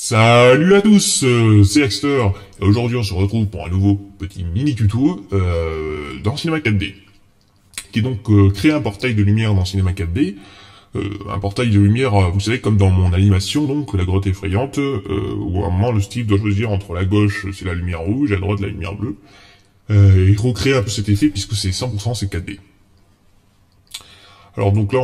Salut à tous, c'est Axter, et aujourd'hui on se retrouve pour un nouveau petit mini tuto dans Cinema 4D, qui est donc créer un portail de lumière dans Cinema 4D, un portail de lumière, vous savez, comme dans mon animation, donc la grotte effrayante, où à un moment le Steve doit choisir entre la gauche c'est la lumière rouge, et à droite la lumière bleue, et recréer un peu cet effet puisque c'est 100% c'est 4D. Alors donc là,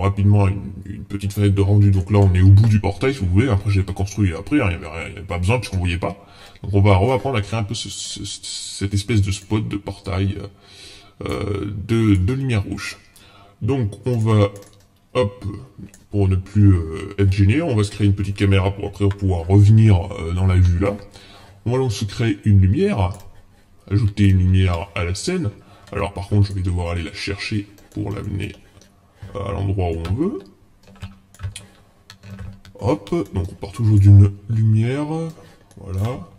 rapidement, une petite fenêtre de rendu, donc là on est au bout du portail, si vous voulez, après je l'ai pas construit après, il n'y avait pas besoin puisqu'on voyait pas. Donc on va reapprendre à créer un peu cette espèce de spot de portail de lumière rouge. Donc on va, hop, pour ne plus être gêné, on va se créer une petite caméra pour après pouvoir revenir dans la vue là. On va donc se créer une lumière, ajouter une lumière à la scène. Alors par contre je vais devoir aller la chercher pour l'amener à l'endroit où on veut. Hop, donc on part toujours d'une lumière, voilà.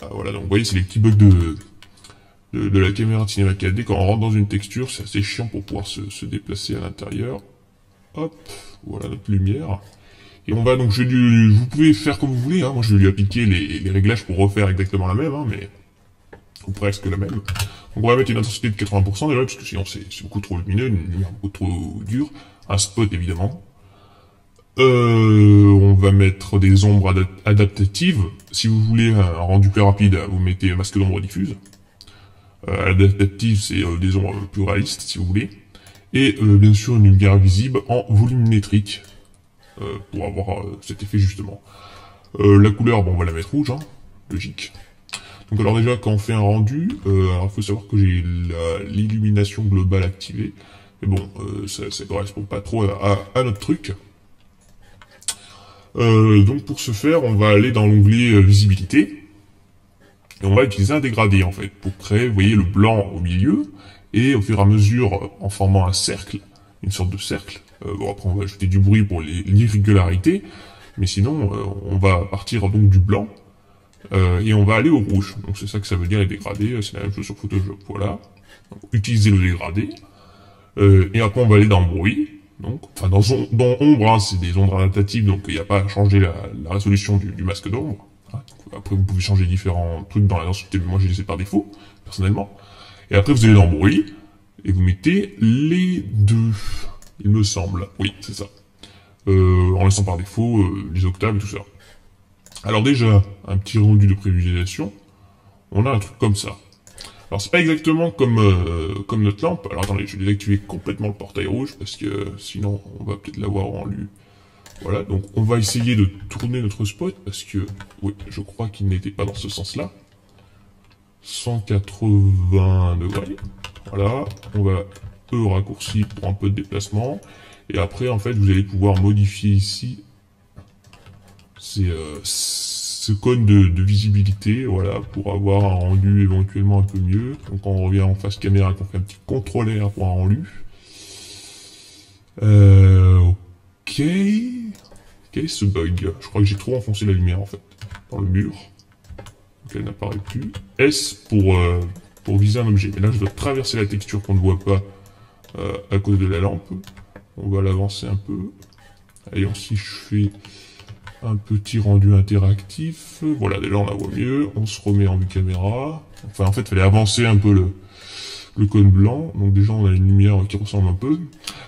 Ah, voilà, donc vous voyez, c'est les petits bugs de la caméra de Cinema 4D. Quand on rentre dans une texture, c'est assez chiant pour pouvoir se déplacer à l'intérieur. Hop, voilà notre lumière. Et on va donc, vous pouvez faire comme vous voulez, hein. Moi je vais lui appliquer les réglages pour refaire exactement la même, hein, mais ou presque la même. Donc on va mettre une intensité de 80% déjà, parce que sinon c'est beaucoup trop lumineux, une lumière beaucoup trop dure. Un spot évidemment. On va mettre des ombres adaptatives. Si vous voulez un rendu plus rapide, vous mettez un masque d'ombre diffuse. Adaptative, c'est des ombres plus réalistes, si vous voulez. Et bien sûr une lumière visible en volumétrique, pour avoir cet effet justement. La couleur, bon, on va la mettre rouge, hein, logique. Donc alors déjà, quand on fait un rendu, alors il faut savoir que j'ai l'illumination globale activée. Mais bon, ça correspond pas trop à notre truc. Donc pour ce faire, on va aller dans l'onglet visibilité. Et on va utiliser un dégradé en fait, pour créer, vous voyez, le blanc au milieu. Et au fur et à mesure, en formant un cercle, une sorte de cercle. Bon après on va ajouter du bruit pour l'irrégularité. Mais sinon, on va partir donc du blanc. Et on va aller au rouge. Donc c'est ça que ça veut dire les dégradés, c'est la même chose sur Photoshop, voilà. Donc, utiliser le dégradé. Et après on va aller dans bruit. Donc, enfin dans ombre, hein, c'est des ombres adaptatives, donc il n'y a pas à changer la résolution du masque d'ombre. Hein. Après vous pouvez changer différents trucs dans la densité, mais moi j'ai laissé par défaut, personnellement. Et après vous allez dans bruit, et vous mettez les deux, il me semble. Oui, c'est ça. En laissant par défaut les octaves et tout ça. Alors déjà, un petit rendu de prévisualisation, on a un truc comme ça. Alors c'est pas exactement comme notre lampe. Alors attendez, je vais désactiver complètement le portail rouge, parce que sinon on va peut-être l'avoir rendu. Voilà, donc on va essayer de tourner notre spot, parce que, oui, je crois qu'il n'était pas dans ce sens-là. 180 degrés. Voilà, on va raccourci pour un peu de déplacement. Et après, en fait, vous allez pouvoir modifier ici ce cône de visibilité, voilà, pour avoir un rendu éventuellement un peu mieux. Donc quand on revient en face caméra, qu'on fait un petit CTRL R pour un rendu. Ok. Quel est ce bug? Je crois que j'ai trop enfoncé la lumière en fait, dans le mur. Donc elle n'apparaît plus. S pour viser un objet. Mais là je dois traverser la texture qu'on ne voit pas à cause de la lampe. On va l'avancer un peu. Et si je fais un petit rendu interactif, voilà, déjà on la voit mieux, on se remet en vue caméra, enfin en fait il fallait avancer un peu le cône blanc, donc déjà on a une lumière qui ressemble un peu.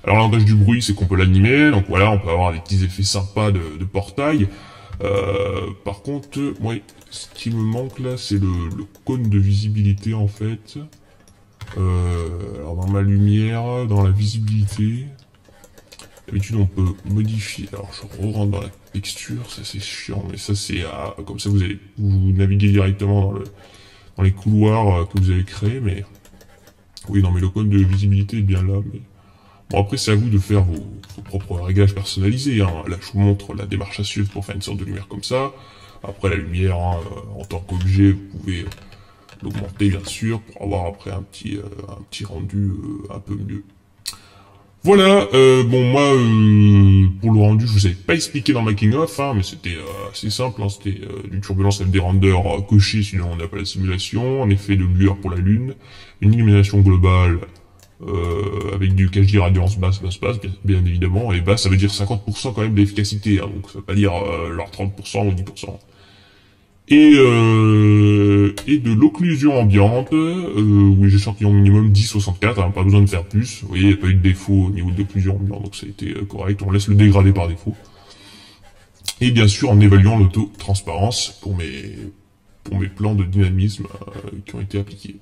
Alors l'avantage du bruit c'est qu'on peut l'animer, donc voilà, on peut avoir des petits effets sympas de portail. Par contre, moi, ce qui me manque là c'est le cône de visibilité en fait. Alors dans ma lumière, dans la visibilité, d'habitude on peut modifier, alors je rentre dans la texture, ça c'est chiant, mais ça c'est comme ça vous naviguez directement dans les couloirs que vous avez créés, mais oui, non mais le cône de visibilité est bien là, mais bon après c'est à vous de faire vos propres réglages personnalisés, hein. Là je vous montre la démarche à suivre pour faire une sorte de lumière comme ça. Après la lumière, hein, en tant qu'objet, vous pouvez l'augmenter bien sûr pour avoir après un petit rendu un peu mieux. Voilà, bon moi, pour le rendu, je vous avais pas expliqué dans Making of, hein, mais c'était assez simple, hein, c'était du turbulence avec des renders cochés, sinon on n'a pas la simulation, un effet de lueur pour la lune, une illumination globale avec du cache dit radiance basse, bien évidemment, et basse ça veut dire 50% quand même d'efficacité, hein, donc ça veut pas dire leur 30% ou 10%. Et de l'occlusion ambiante, où j'ai sorti en minimum 10,64, hein, pas besoin de faire plus, vous voyez, il n'y a pas eu de défaut au niveau de l'occlusion ambiante, donc ça a été correct, on laisse le dégrader par défaut. Et bien sûr en évaluant l'auto-transparence pour mes plans de dynamisme qui ont été appliqués.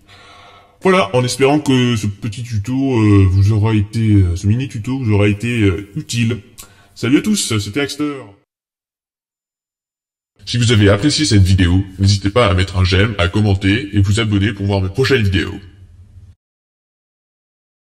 Voilà, en espérant que ce petit tuto vous aura été, ce mini tuto vous aura été utile. Salut à tous, c'était Axter. Si vous avez apprécié cette vidéo, n'hésitez pas à mettre un j'aime, à commenter et vous abonner pour voir mes prochaines vidéos.